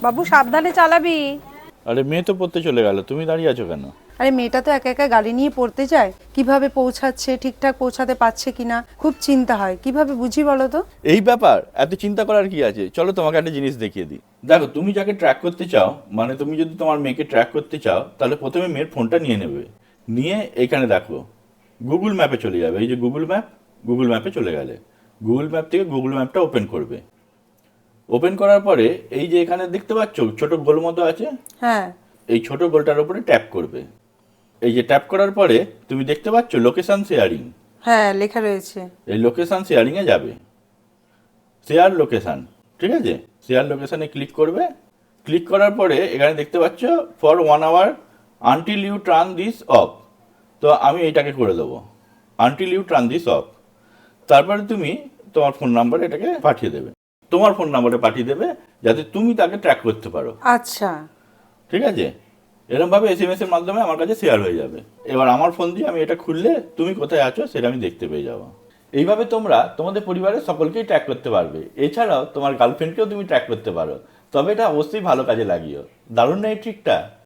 বাবু সাবধানে চালাবি। আরে মেয়ে তো পড়তে চলে গেল, তুমি দাঁড়িয়ে আছো কেন? আরে মেয়েটা তো একা একা গাড়ি নিয়ে পড়তে যায়, কিভাবে পৌঁছাচ্ছে, ঠিকঠাক পৌঁছাতে পারছে কিনা খুব চিন্তা হয়, কিভাবে বুঝি বলো তো। এই ব্যাপার, এত চিন্তা করার কি আছে? চলো তোমাকে একটা জিনিস দেখিয়ে দিই। দেখো, তুমি যাকে ট্র্যাক করতে চাও, মানে তুমি যদি তোমার মেয়েকে ট্র্যাক করতে চাও, তাহলে প্রথমে মেয়ের ফোনটা নিয়ে নেবে। নিয়ে এখানে দেখো, গুগল ম্যাপে চলে যাবে। এই যে গুগল ম্যাপ, গুগল ম্যাপে চলে গেলে গুগল ম্যাপ থেকে গুগল ম্যাপটা ওপেন করবে। ওপেন করার পরে এই যে এখানে দেখতে পাচ্ছ ছোট গোল মতো আছে, হ্যাঁ। এই ছোট গোলটার উপরে ট্যাপ করবে। এই যে ট্যাপ করার পরে তুমি দেখতে পাচ্ছ লোকেশন শেয়ারিং। হ্যাঁ, লেখা রয়েছে। এই লোকেশন শেয়ারিংয়ে যাবে, শেয়ার লোকেশন, ঠিক আছে? শেয়ার লোকেশনে ক্লিক করবে। ক্লিক করার পরে এখানে দেখতে পাচ্ছ for 1 hour until you turn this off. তো আমি এইটাকে করে দেবো, until you turn this off. তারপরে তুমি তোমার ফোন নাম্বারে এটাকে পাঠিয়ে দেবে, তোমার ফোন নাম্বারে পাঠিয়ে দেবে, যাতে তুমি তাকে ট্র্যাক করতে পারো। আচ্ছা। ঠিক আছে? এরকমভাবে এসএমএস এর মাধ্যমে আমার কাছে শেয়ার হয়ে যাবে। এবার আমার ফোন দিয়ে আমি এটা খুললে তুমি কোথায় আছো সেটা আমি দেখতে পেয়ে যাবো। এইভাবে তোমরা তোমাদের পরিবারের সকলকেই ট্র্যাক করতে পারবে। এছাড়াও তোমার গার্লফ্রেন্ডকেও তুমি ট্র্যাক করতে পারো। তবে এটা অবশ্যই ভালো কাজে লাগিও। দারুণ না এই ট্রিকটা?